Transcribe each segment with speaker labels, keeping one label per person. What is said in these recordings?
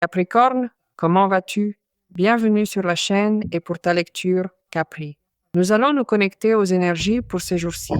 Speaker 1: Capricorne, comment vas-tu? Bienvenue sur la chaîne et pour ta lecture Capri. Nous allons nous connecter aux énergies pour ces jours-ci.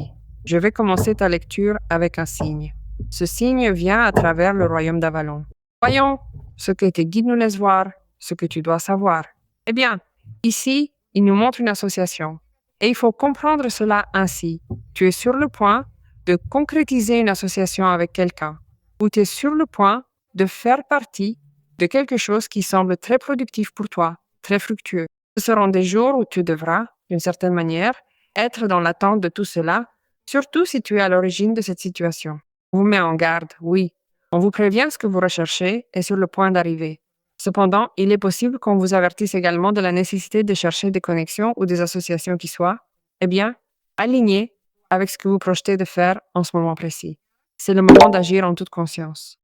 Speaker 1: Je vais commencer ta lecture avec un signe. Ce signe vient à travers le royaume d'Avalon. Voyons ce que tes guides nous laissent voir, ce que tu dois savoir. Eh bien, ici, il nous montre une association. Et il faut comprendre cela ainsi. Tu es sur le point de concrétiser une association avec quelqu'un, ou tu es sur le point de faire partie de quelque chose qui semble très productif pour toi, très fructueux. Ce seront des jours où tu devras, d'une certaine manière, être dans l'attente de tout cela, surtout si tu es à l'origine de cette situation. On vous met en garde, oui. On vous prévient ce que vous recherchez est sur le point d'arriver. Cependant, il est possible qu'on vous avertisse également de la nécessité de chercher des connexions ou des associations qui soient, eh bien, alignées avec ce que vous projetez de faire en ce moment précis. C'est le moment d'agir en toute conscience.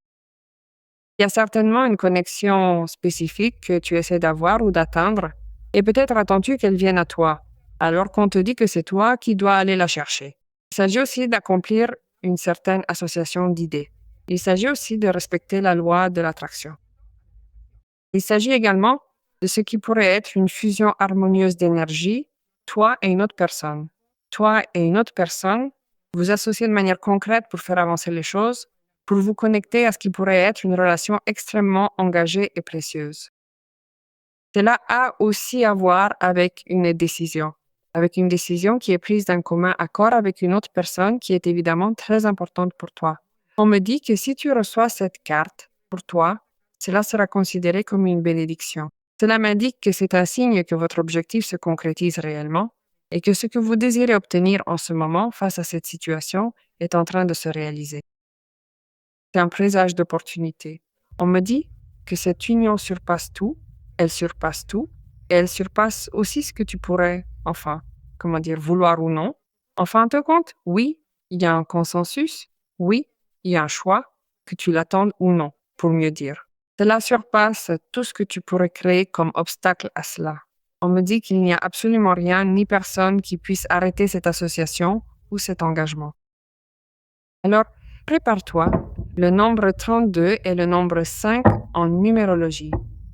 Speaker 1: Il y a certainement une connexion spécifique que tu essaies d'avoir ou d'atteindre, et peut-être attends-tu qu'elle vienne à toi, alors qu'on te dit que c'est toi qui dois aller la chercher. Il s'agit aussi d'accomplir une certaine association d'idées. Il s'agit aussi de respecter la loi de l'attraction. Il s'agit également de ce qui pourrait être une fusion harmonieuse d'énergie, toi et une autre personne. Toi et une autre personne, vous associez de manière concrète pour faire avancer les choses, pour vous connecter à ce qui pourrait être une relation extrêmement engagée et précieuse. Cela a aussi à voir avec une décision qui est prise d'un commun accord avec une autre personne qui est évidemment très importante pour toi. On me dit que si tu reçois cette carte, pour toi, cela sera considéré comme une bénédiction. Cela m'indique que c'est un signe que votre objectif se concrétise réellement et que ce que vous désirez obtenir en ce moment face à cette situation est en train de se réaliser. C'est un présage d'opportunité. On me dit que cette union surpasse tout, elle surpasse tout, et elle surpasse aussi ce que tu pourrais, vouloir ou non. En fin de compte, oui, il y a un consensus, oui, il y a un choix, que tu l'attendes ou non, pour mieux dire. Cela surpasse tout ce que tu pourrais créer comme obstacle à cela. On me dit qu'il n'y a absolument rien ni personne qui puisse arrêter cette association ou cet engagement. Alors, prépare-toi. Le nombre 32 est le nombre 5 en numérologie.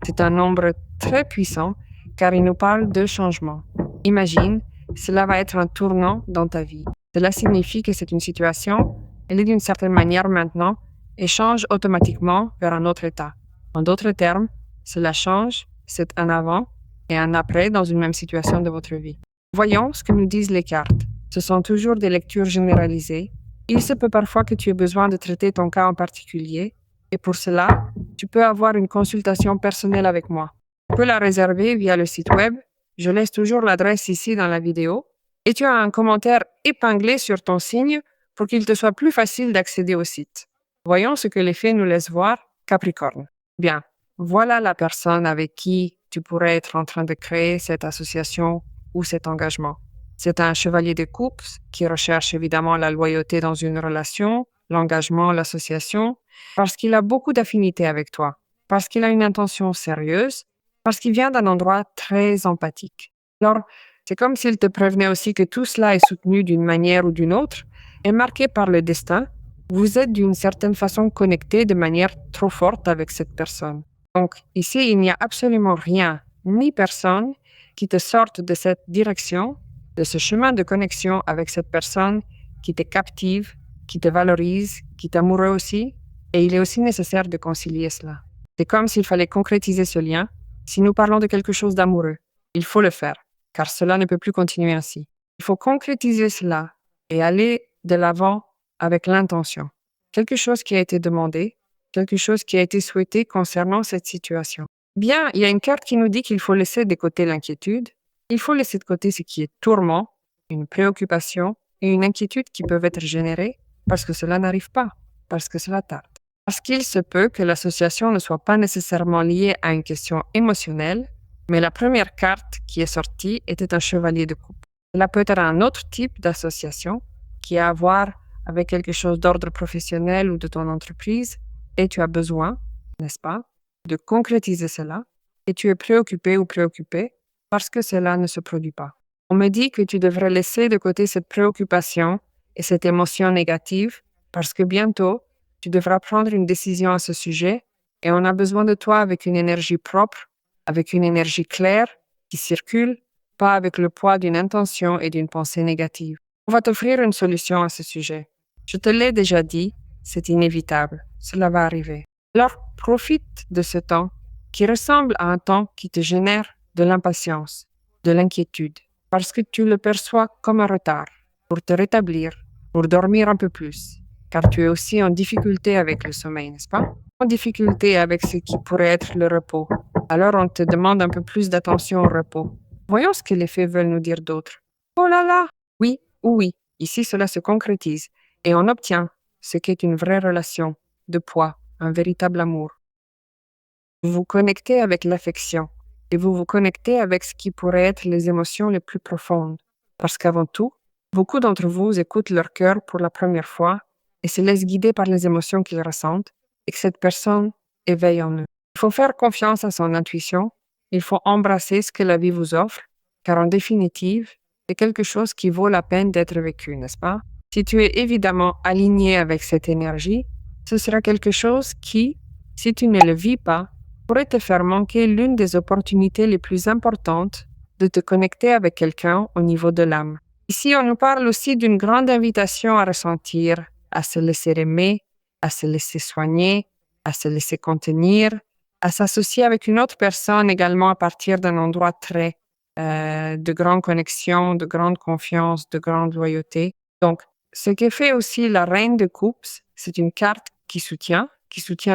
Speaker 1: C'est un nombre très puissant car il nous parle de changement. Imagine, cela va être un tournant dans ta vie. Cela signifie que c'est une situation, elle est d'une certaine manière maintenant et change automatiquement vers un autre état. En d'autres termes, cela change, c'est un avant et un après dans une même situation de votre vie. Voyons ce que nous disent les cartes. Ce sont toujours des lectures généralisées. Il se peut parfois que tu aies besoin de traiter ton cas en particulier et pour cela, tu peux avoir une consultation personnelle avec moi. Tu peux la réserver via le site web. Je laisse toujours l'adresse ici dans la vidéo et tu as un commentaire épinglé sur ton signe pour qu'il te soit plus facile d'accéder au site. Voyons ce que les faits nous laissent voir, Capricorne. Bien, voilà la personne avec qui tu pourrais être en train de créer cette association ou cet engagement. C'est un chevalier de coupe qui recherche évidemment la loyauté dans une relation, l'engagement, l'association, parce qu'il a beaucoup d'affinités avec toi, parce qu'il a une intention sérieuse, parce qu'il vient d'un endroit très empathique. Alors, c'est comme s'il te prévenait aussi que tout cela est soutenu d'une manière ou d'une autre, est marqué par le destin. Vous êtes d'une certaine façon connecté de manière trop forte avec cette personne. Donc, ici, il n'y a absolument rien, ni personne qui te sorte de cette direction, de ce chemin de connexion avec cette personne qui te captive, qui te valorise, qui t'amoureux aussi, et il est aussi nécessaire de concilier cela. C'est comme s'il fallait concrétiser ce lien. Si nous parlons de quelque chose d'amoureux, il faut le faire, car cela ne peut plus continuer ainsi. Il faut concrétiser cela et aller de l'avant avec l'intention. Quelque chose qui a été demandé, quelque chose qui a été souhaité concernant cette situation. Bien, il y a une carte qui nous dit qu'il faut laisser de côté l'inquiétude. Il faut laisser de côté ce qui est tourment, une préoccupation et une inquiétude qui peuvent être générées parce que cela n'arrive pas, parce que cela tarde. Parce qu'il se peut que l'association ne soit pas nécessairement liée à une question émotionnelle, mais la première carte qui est sortie était un chevalier de coupe. Cela peut être un autre type d'association qui a à voir avec quelque chose d'ordre professionnel ou de ton entreprise et tu as besoin, n'est-ce pas, de concrétiser cela et tu es préoccupé ou préoccupé parce que cela ne se produit pas. On me dit que tu devrais laisser de côté cette préoccupation et cette émotion négative parce que bientôt, tu devras prendre une décision à ce sujet Et on a besoin de toi avec une énergie propre, avec une énergie claire qui circule, pas avec le poids d'une intention et d'une pensée négative. On va t'offrir une solution à ce sujet. Je te l'ai déjà dit, c'est inévitable, cela va arriver. Alors, profite de ce temps qui ressemble à un temps qui te génère de l'impatience, de l'inquiétude, parce que tu le perçois comme un retard, pour te rétablir, pour dormir un peu plus, car tu es aussi en difficulté avec le sommeil, n'est-ce pas? En difficulté avec ce qui pourrait être le repos. Alors on te demande un peu plus d'attention au repos. Voyons ce que les faits veulent nous dire d'autre. Oh là là! Oui ou oui, ici cela se concrétise et on obtient ce qu'est une vraie relation de poids, un véritable amour. Vous vous connectez avec l'affection et vous vous connectez avec ce qui pourrait être les émotions les plus profondes. Parce qu'avant tout, beaucoup d'entre vous écoutent leur cœur pour la première fois et se laissent guider par les émotions qu'ils ressentent et que cette personne éveille en eux. Il faut faire confiance à son intuition, il faut embrasser ce que la vie vous offre, car en définitive, c'est quelque chose qui vaut la peine d'être vécu, n'est-ce pas? Si tu es évidemment aligné avec cette énergie, ce sera quelque chose qui, si tu ne le vis pas, pourrait te faire manquer l'une des opportunités les plus importantes de te connecter avec quelqu'un au niveau de l'âme. Ici, on nous parle aussi d'une grande invitation à ressentir, à se laisser aimer, à se laisser soigner, à se laisser contenir, à s'associer avec une autre personne également à partir d'un endroit très de grande connexion, de grande confiance, de grande loyauté. Donc, ce que fait aussi la reine de coupe, c'est une carte qui soutient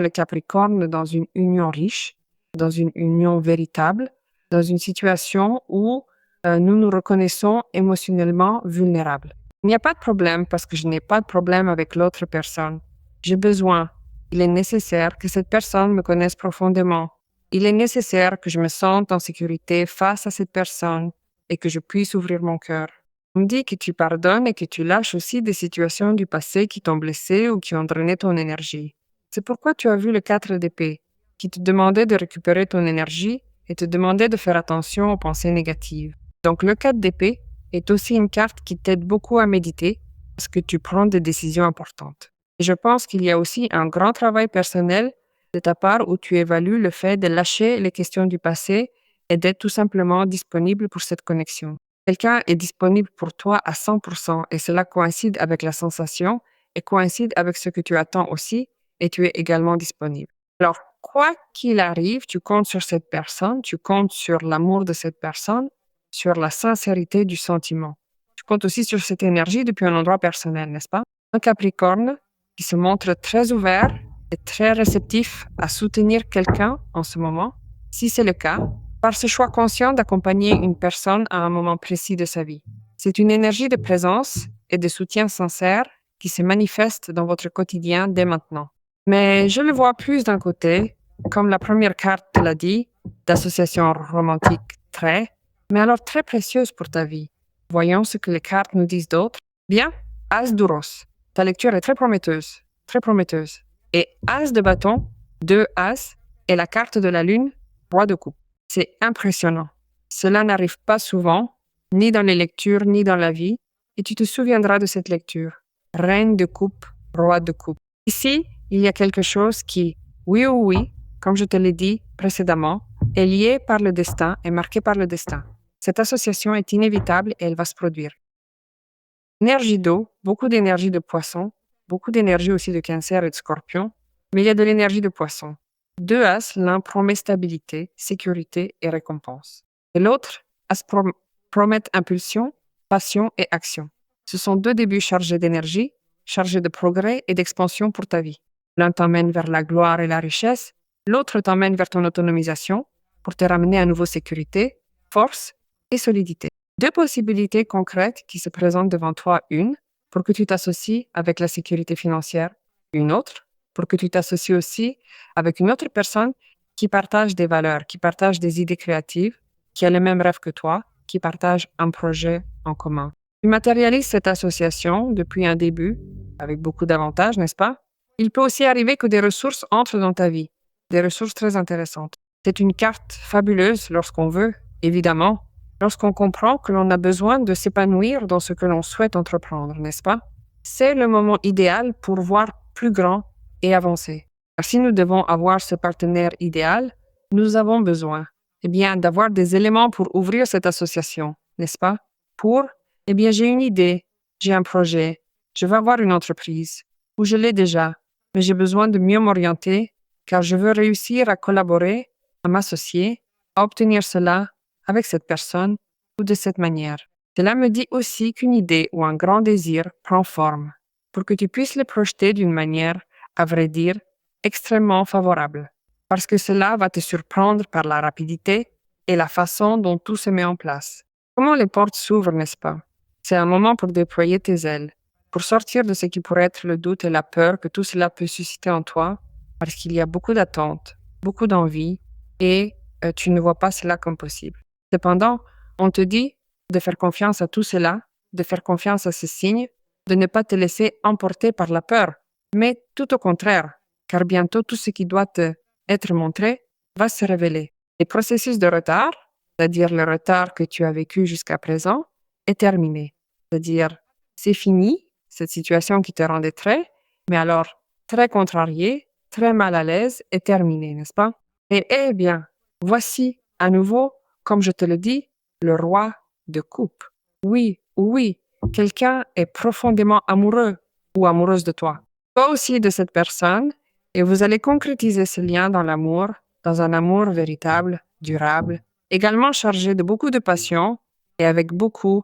Speaker 1: le Capricorne dans une union riche, dans une union véritable, dans une situation où nous nous reconnaissons émotionnellement vulnérables. Il n'y a pas de problème parce que je n'ai pas de problème avec l'autre personne. J'ai besoin, il est nécessaire que cette personne me connaisse profondément. Il est nécessaire que je me sente en sécurité face à cette personne et que je puisse ouvrir mon cœur. On me dit que tu pardonnes et que tu lâches aussi des situations du passé qui t'ont blessé ou qui ont drainé ton énergie. C'est pourquoi tu as vu le 4 d'épée, qui te demandait de récupérer ton énergie et te demandait de faire attention aux pensées négatives. Donc le 4 d'épée est aussi une carte qui t'aide beaucoup à méditer parce que tu prends des décisions importantes. Et je pense qu'il y a aussi un grand travail personnel de ta part où tu évalues le fait de lâcher les questions du passé et d'être tout simplement disponible pour cette connexion. Quelqu'un est disponible pour toi à 100% et cela coïncide avec la sensation et coïncide avec ce que tu attends aussi et tu es également disponible. Alors, quoi qu'il arrive, tu comptes sur cette personne, tu comptes sur l'amour de cette personne, sur la sincérité du sentiment. Tu comptes aussi sur cette énergie depuis un endroit personnel, n'est-ce pas? Un Capricorne qui se montre très ouvert et très réceptif à soutenir quelqu'un en ce moment, si c'est le cas, par ce choix conscient d'accompagner une personne à un moment précis de sa vie. C'est une énergie de présence et de soutien sincère qui se manifeste dans votre quotidien dès maintenant. Mais je le vois plus d'un côté, comme la première carte te l'a dit, d'association romantique très, mais alors très précieuse pour ta vie. Voyons ce que les cartes nous disent d'autre. Bien, As d'Ouros. Ta lecture est très prometteuse, très prometteuse. Et As de bâton, 2 As, et la carte de la lune, Roi de coupe. C'est impressionnant. Cela n'arrive pas souvent, ni dans les lectures, ni dans la vie, et tu te souviendras de cette lecture. Reine de coupe, Roi de coupe. Ici, il y a quelque chose qui, oui ou oui, comme je te l'ai dit précédemment, est lié par le destin et marqué par le destin. Cette association est inévitable et elle va se produire. Énergie d'eau, beaucoup d'énergie de poisson, beaucoup d'énergie aussi de cancer et de scorpion, mais il y a de l'énergie de poisson. 2 As, l'un promet stabilité, sécurité et récompense. Et l'autre, As promet impulsion, passion et action. Ce sont 2 débuts chargés d'énergie, chargés de progrès et d'expansion pour ta vie. L'un t'emmène vers la gloire et la richesse, l'autre t'emmène vers ton autonomisation pour te ramener à nouveau sécurité, force et solidité. 2 possibilités concrètes qui se présentent devant toi. Une, pour que tu t'associes avec la sécurité financière. Une autre, pour que tu t'associes aussi avec une autre personne qui partage des valeurs, qui partage des idées créatives, qui a le même rêve que toi, qui partage un projet en commun. Tu matérialises cette association depuis un début, avec beaucoup d'avantages, n'est-ce pas? Il peut aussi arriver que des ressources entrent dans ta vie, des ressources très intéressantes. C'est une carte fabuleuse lorsqu'on veut, évidemment, lorsqu'on comprend que l'on a besoin de s'épanouir dans ce que l'on souhaite entreprendre, n'est-ce pas? C'est le moment idéal pour voir plus grand et avancer. Car si nous devons avoir ce partenaire idéal, nous avons besoin, d'avoir des éléments pour ouvrir cette association, n'est-ce pas? J'ai une idée, j'ai un projet, je veux avoir une entreprise, ou je l'ai déjà, mais j'ai besoin de mieux m'orienter, car je veux réussir à collaborer, à m'associer, à obtenir cela avec cette personne ou de cette manière. Cela me dit aussi qu'une idée ou un grand désir prend forme, pour que tu puisses le projeter d'une manière, à vrai dire, extrêmement favorable, parce que cela va te surprendre par la rapidité et la façon dont tout se met en place. Comment les portes s'ouvrent, n'est-ce pas? C'est un moment pour déployer tes ailes, pour sortir de ce qui pourrait être le doute et la peur que tout cela peut susciter en toi, parce qu'il y a beaucoup d'attentes, beaucoup d'envie, et tu ne vois pas cela comme possible. Cependant, on te dit de faire confiance à tout cela, de faire confiance à ces signes, de ne pas te laisser emporter par la peur, mais tout au contraire, car bientôt tout ce qui doit te être montré va se révéler. Les processus de retard, c'est-à-dire le retard que tu as vécu jusqu'à présent, est terminé. C'est-à-dire, c'est fini, cette situation qui te rendait mais alors très contrarié, très mal à l'aise, est terminée, n'est-ce pas? Et voici à nouveau, comme je te le dis, le roi de coupe. Oui, quelqu'un est profondément amoureux ou amoureuse de toi. Toi aussi de cette personne, et vous allez concrétiser ce lien dans l'amour, dans un amour véritable, durable, également chargé de beaucoup de passion et avec beaucoup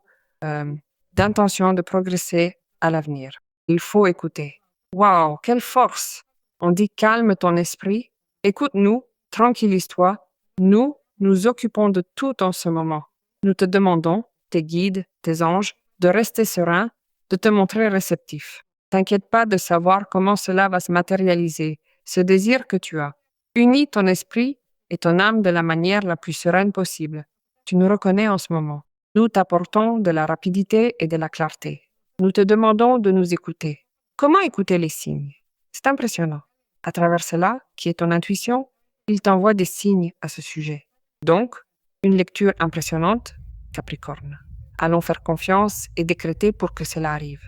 Speaker 1: d'intention de progresser à l'avenir. Il faut écouter. Waouh, quelle force! On dit calme ton esprit, écoute-nous, tranquillise-toi. Nous nous occupons de tout en ce moment. Nous te demandons, tes guides, tes anges, de rester serein, de te montrer réceptif. T'inquiète pas de savoir comment cela va se matérialiser, ce désir que tu as. Unis ton esprit et ton âme de la manière la plus sereine possible. Tu nous reconnais en ce moment. Nous t'apportons de la rapidité et de la clarté. Nous te demandons de nous écouter. Comment écouter les signes? C'est impressionnant. À travers cela, qui est ton intuition, il t'envoie des signes à ce sujet. Donc, une lecture impressionnante, Capricorne. Allons faire confiance et décréter pour que cela arrive.